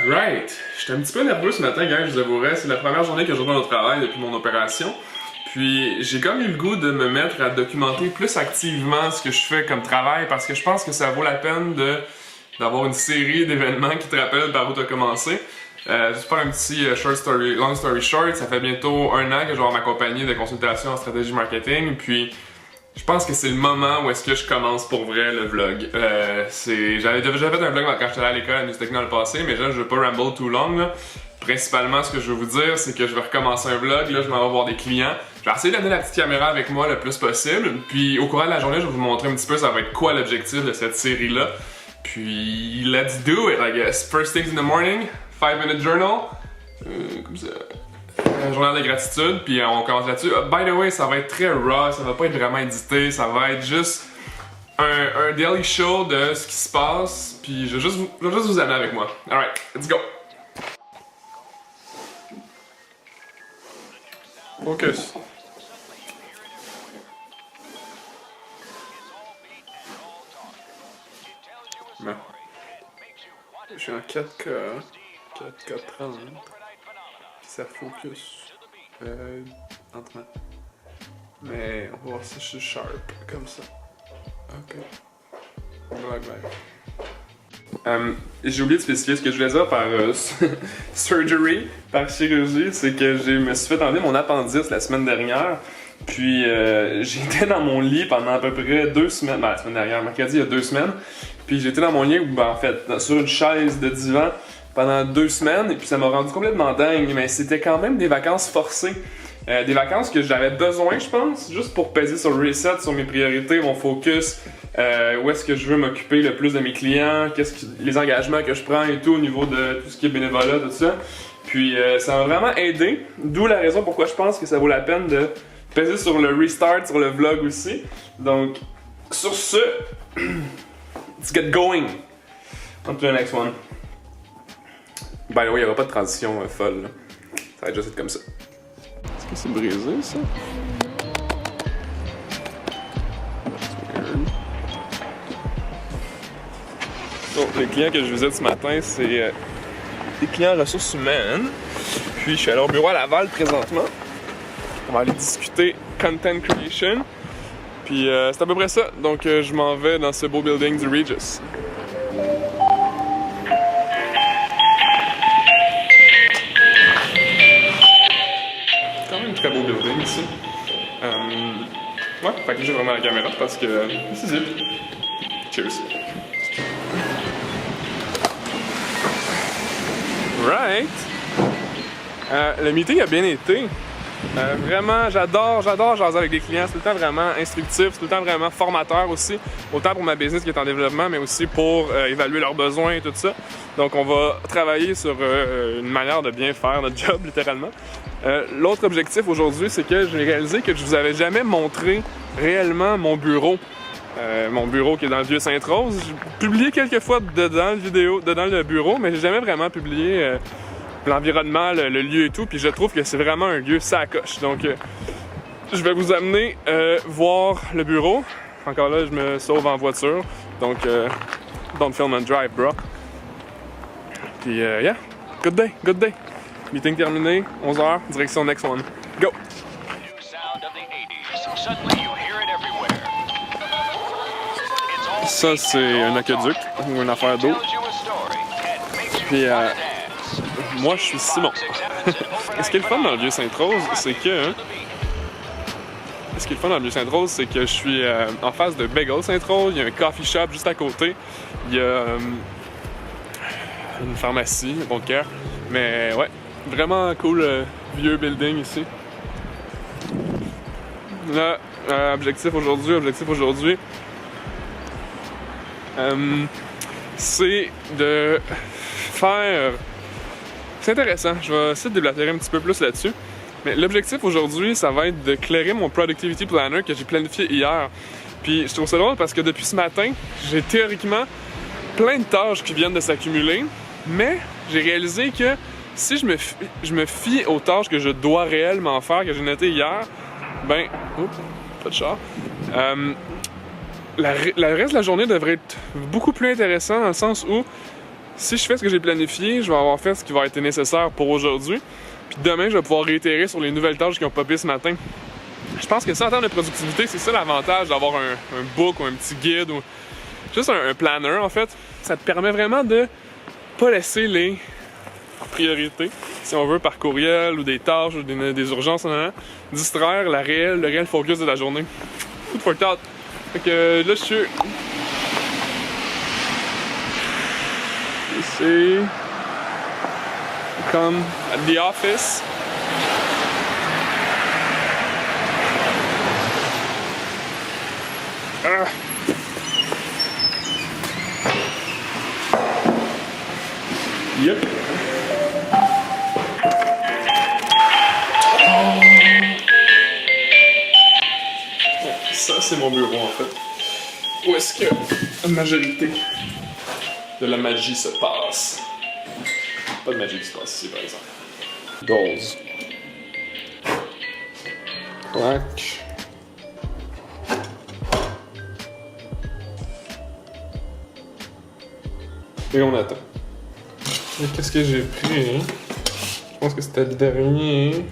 Alright, j'étais un petit peu nerveux ce matin, gang, je vous avouerai. C'est la première journée que je retourne au travail depuis mon opération. Puis j'ai comme eu le goût de me mettre à documenter plus activement ce que je fais comme travail parce que je pense que ça vaut la peine d'avoir une série d'événements qui te rappellent par où tu as commencé. Juste faire un petit long story short, ça fait bientôt 1 an que je vais avoir ma compagnie de consultation en stratégie marketing. Puis je pense que c'est le moment où est-ce que je commence pour vrai le vlog. J'avais déjà fait un vlog quand j'étais allé à l'école à Musique Techno dans le passé, mais là je veux pas ramble too long là. Principalement, ce que je veux vous dire, c'est que je vais recommencer un vlog. Là, je m'en vais voir des clients. Je vais essayer d'amener la petite caméra avec moi le plus possible. Puis, au courant de la journée, je vais vous montrer un petit peu ça va être quoi l'objectif de cette série-là. Puis, let's do it, I guess. First things in the morning, 5-minute journal. Comme ça. Un journal de gratitude. Puis, on commence là-dessus. By the way, ça va être très raw. Ça va pas être vraiment édité. Ça va être juste un daily show de ce qui se passe. Puis, je vais juste vous amener avec moi. Alright, let's go. Focus. Bon. Je suis en 4K 30. Puis ça focus lentement. Mais on va voir si je suis sharp comme ça. Ok. Blague. J'ai oublié de spécifier ce que je voulais dire par surgery, par chirurgie, c'est que je me suis fait enlever mon appendice la semaine dernière. Puis j'étais dans mon lit pendant à peu près 2 semaines, la semaine dernière, mercredi il y a 2 semaines. Puis j'étais dans mon lit, en fait, sur une chaise de divan pendant 2 semaines. Et puis ça m'a rendu complètement dingue, mais c'était quand même des vacances forcées. Des vacances que j'avais besoin, je pense, juste pour peser sur le reset, sur mes priorités, mon focus, où est-ce que je veux m'occuper le plus de mes clients, les engagements que je prends et tout au niveau de tout ce qui est bénévolat, tout ça. Puis ça m'a vraiment aidé, d'où la raison pourquoi je pense que ça vaut la peine de peser sur le restart, sur le vlog aussi. Donc, sur ce, let's get going. On to the next one. By the way, il n'y aura pas de transition folle, là. Ça va juste être comme ça. Est-ce que c'est brisé, ça? Donc, les clients que je visite ce matin, c'est des clients ressources humaines. Puis, je suis à leur bureau à Laval présentement. On va aller discuter content creation. Puis, c'est à peu près ça. Donc, je m'en vais dans ce beau building du Regis. Très beau building ici. Ouais, fait que j'ai vraiment la caméra parce que c'est zip. Cheers. Right. Le meeting a bien été. Vraiment, j'adore jaser avec des clients. C'est tout le temps vraiment instructif, c'est tout le temps vraiment formateur aussi. Autant pour ma business qui est en développement, mais aussi pour évaluer leurs besoins et tout ça. Donc, on va travailler sur une manière de bien faire notre job, littéralement. L'autre objectif aujourd'hui, c'est que j'ai réalisé que je vous avais jamais montré réellement mon bureau. Mon bureau qui est dans le Vieux-Sainte-Rose. J'ai publié quelques fois dedans le bureau, mais j'ai jamais vraiment publié l'environnement, le lieu et tout. Puis je trouve que c'est vraiment un lieu sacoche. Donc, je vais vous amener voir le bureau. Encore là, je me sauve en voiture. Donc, don't film and drive, bro. Puis, yeah, good day. Meeting terminé, 11h, direction next one. Go! Ça, c'est un aqueduc ou une affaire d'eau. Puis, moi, je suis Simon. Ce qui est le fun dans le Vieux-Sainte-Rose, c'est que... je suis en face de Bagel Sainte-Rose. Il y a un coffee shop juste à côté. Il y a une pharmacie, bon cœur. Mais ouais, vraiment cool vieux building ici. Là, objectif aujourd'hui, c'est de faire... C'est intéressant, je vais essayer de déblatérer un petit peu plus là-dessus. Mais l'objectif aujourd'hui, ça va être de clairer mon Productivity Planner que j'ai planifié hier. Puis je trouve ça drôle parce que depuis ce matin, j'ai théoriquement plein de tâches qui viennent de s'accumuler, mais j'ai réalisé que si je me fie aux tâches que je dois réellement faire, que j'ai notées hier, ben... Oups, pas de char. Le reste de la journée devrait être beaucoup plus intéressant dans le sens où si je fais ce que j'ai planifié, je vais avoir fait ce qui va être nécessaire pour aujourd'hui. Puis demain, je vais pouvoir réitérer sur les nouvelles tâches qui ont popé ce matin. Je pense que ça, en termes de productivité, c'est ça l'avantage d'avoir un book ou un petit guide ou juste un planner, en fait. Ça te permet vraiment de pas laisser les priorités, si on veut, par courriel ou des tâches ou des urgences, distraire le réel focus de la journée. Food for thought. Fait que là, je suis ici, comme at the office. Ah. Yep. Ça, c'est mon bureau, en fait. Où est-ce que la majorité de la magie se passe? Pas de magie qui se passe ici, par exemple. Dolls. Clac. Et on attend. Et qu'est-ce que j'ai pris? Je pense que c'était le dernier.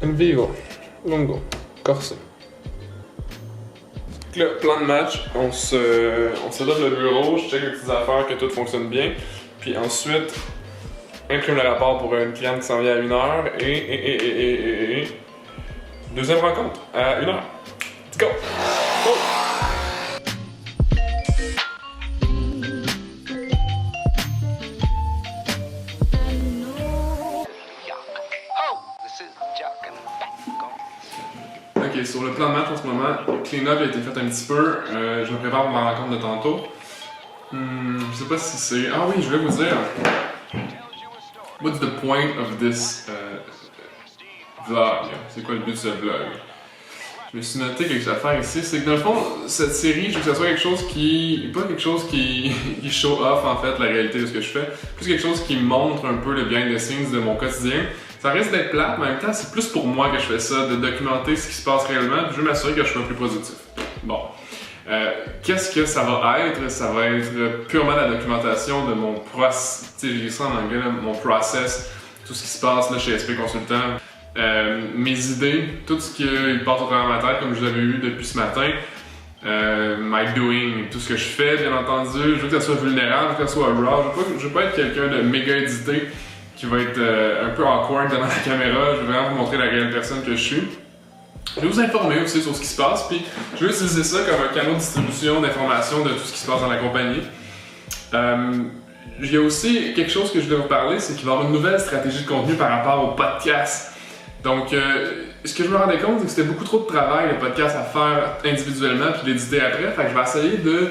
Envivo. Longo. Corset. Le plan de match, on se donne le bureau, je check les petites affaires, que tout fonctionne bien. Puis ensuite, imprime le rapport pour une cliente qui s'en vient à 1h. Et deuxième rencontre à 1h. Let's go! Go! Ok, sur le plan de match en ce moment, le clean-up a été fait un petit peu. Je me prépare pour ma rencontre de tantôt. Je sais pas si c'est... Ah oui, je voulais vous dire. What's the point of this vlog? C'est quoi le but de ce vlog? Je me suis noté quelque chose à faire ici. C'est que dans le fond, cette série, je veux que ça soit quelque chose qui... Pas quelque chose qui show off en fait la réalité de ce que je fais. Plus quelque chose qui montre un peu le behind the scenes de mon quotidien. Ça risque d'être plate, mais en même temps, c'est plus pour moi que je fais ça, de documenter ce qui se passe réellement, puis je veux m'assurer que je sois plus positif. Bon. Qu'est-ce que ça va être? Ça va être purement la documentation de mon process, tu sais, j'ai ça en anglais, là, mon process, tout ce qui se passe là, chez SP Consultant, mes idées, tout ce qui passe au travers de ma tête, comme je l'avais eu depuis ce matin, my doing, tout ce que je fais, bien entendu. Je veux que ça soit vulnérable, que ça soit raw. Je veux pas être quelqu'un de méga édité qui va être un peu awkward devant la caméra. Je veux vraiment vous montrer la réelle personne que je suis. Je vais vous informer aussi sur ce qui se passe, puis je vais utiliser ça comme un canal de distribution d'informations de tout ce qui se passe dans la compagnie. Il y a aussi quelque chose que je voulais vous parler, c'est qu'il va y avoir une nouvelle stratégie de contenu par rapport au podcast. Donc, ce que je me rendais compte, c'est que c'était beaucoup trop de travail, le podcast, à faire individuellement puis l'éditer après. Fait que je vais essayer de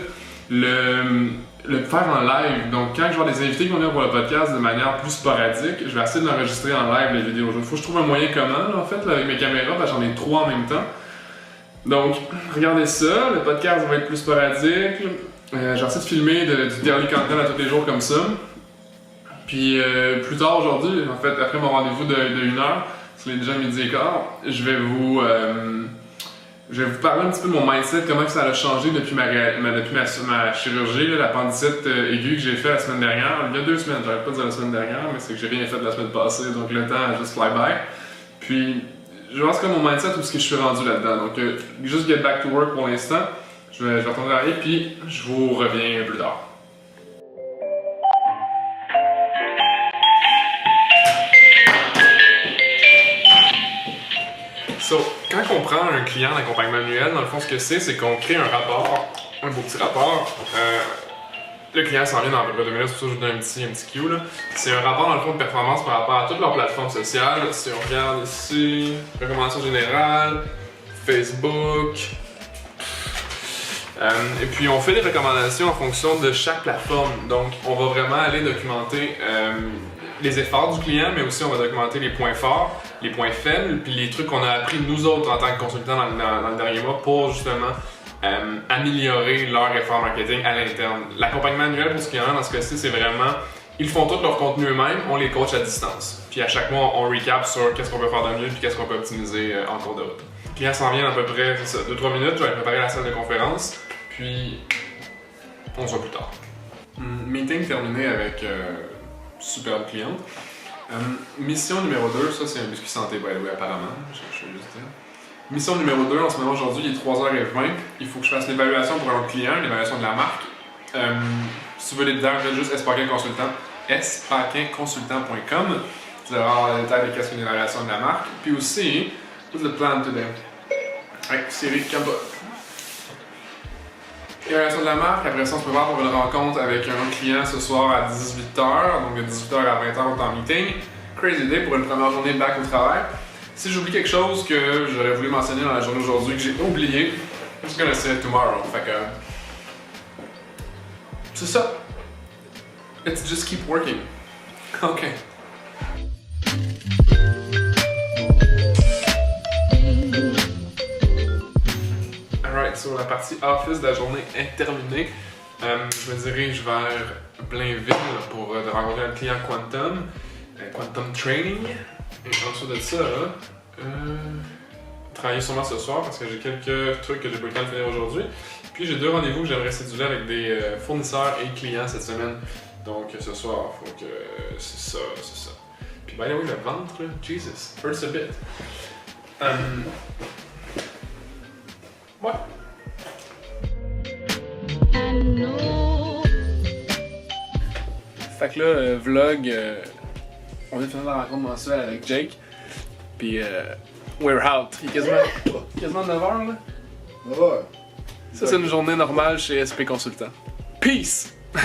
le faire en live. Donc, quand je vais avoir des invités qui vont venir pour le podcast de manière plus sporadique, je vais essayer de l'enregistrer en live, les vidéos. Il faut que je trouve un moyen commun, là, en fait, là, avec mes caméras, parce que j'en ai 3 en même temps. Donc, regardez ça. Le podcast va être plus sporadique. J'essaie de filmer du daily content à tous les jours comme ça. Puis, plus tard aujourd'hui, en fait, après mon rendez-vous de 1h, il est déjà 12h15, je vais vous parler un petit peu de mon mindset, comment que ça a changé depuis ma chirurgie, l'appendicite aiguë que j'ai fait la semaine dernière. Il y a 2 semaines, j'arrête pas de dire la semaine dernière, mais c'est que j'ai rien fait la semaine passée, donc le temps a juste fly by. Puis, je vois ce que mon mindset, où ce que je suis rendu là-dedans. Donc, juste get back to work pour l'instant. Je vais retourner travailler, puis je vous reviens plus tard. So, quand on prend un client d'accompagnement manuel, dans le fond, ce que c'est qu'on crée un rapport, un beau petit rapport. Le client s'en vient dans à peu près 2 minutes, c'est pour ça que je vous donne un petit cue là. C'est un rapport dans le fond de performance par rapport à toutes leurs plateformes sociales. Si on regarde ici, recommandations générales, Facebook. Et puis on fait des recommandations en fonction de chaque plateforme. Donc on va vraiment aller documenter les efforts du client, mais aussi on va documenter les points forts, les points faibles, puis les trucs qu'on a appris nous autres en tant que consultants dans le dernier mois pour justement améliorer leur effort marketing à l'interne. L'accompagnement annuel pour ce client dans ce cas-ci, c'est vraiment, ils font tout leur contenu eux-mêmes, on les coach à distance. Puis à chaque mois, on recap sur qu'est-ce qu'on peut faire de mieux puis qu'est-ce qu'on peut optimiser en cours de route. Le client s'en vient à peu près 2-3 minutes, je vais préparer la salle de conférence, puis on se voit plus tard. Meeting terminé avec superbe cliente. Mission numéro 2, ça c'est un biscuit santé, by the way, apparemment. Je vais juste dire. Mission numéro 2, en ce moment aujourd'hui, il est 3h20. Il faut que je fasse l'évaluation pour un autre client, l'évaluation de la marque. Si tu veux les détails, faites juste espaquinconsultant.com. Tu vas avoir les détails de qu'est-ce qu'une évaluation de la marque. Puis aussi, what's the plan today? Avec Siri, calme-toi. Évaluation de la marque, après ça on se prépare pour une rencontre avec un client ce soir à 18h, donc de 18h à 20h on est en meeting. Crazy day pour une première journée back au travail. Si j'oublie quelque chose que j'aurais voulu mentionner dans la journée d'aujourd'hui que j'ai oublié, I'm just gonna say it tomorrow. Fait que. C'est ça. Let's just keep working. Ok. Alright, so la partie office de la journée est terminée. Je me dirige vers Blainville pour rencontrer un client Quantum, Quantum Training. Et ensuite de ça, travailler sûrement ce soir parce que j'ai quelques trucs que j'ai pas eu le temps de finir aujourd'hui. Puis j'ai 2 rendez-vous que j'aimerais céduler avec des fournisseurs et clients cette semaine. Donc ce soir, faut que. C'est ça. Puis by the way, le ventre, là, Jesus, hurts a bit. Ouais. Fait que là, vlog, on vient de finir la rencontre mensuelle avec Jake. Puis, we're out. Il est quasiment 9h là. Ouais. Ça, c'est une journée normale chez SP Consultant. Peace! Ouais.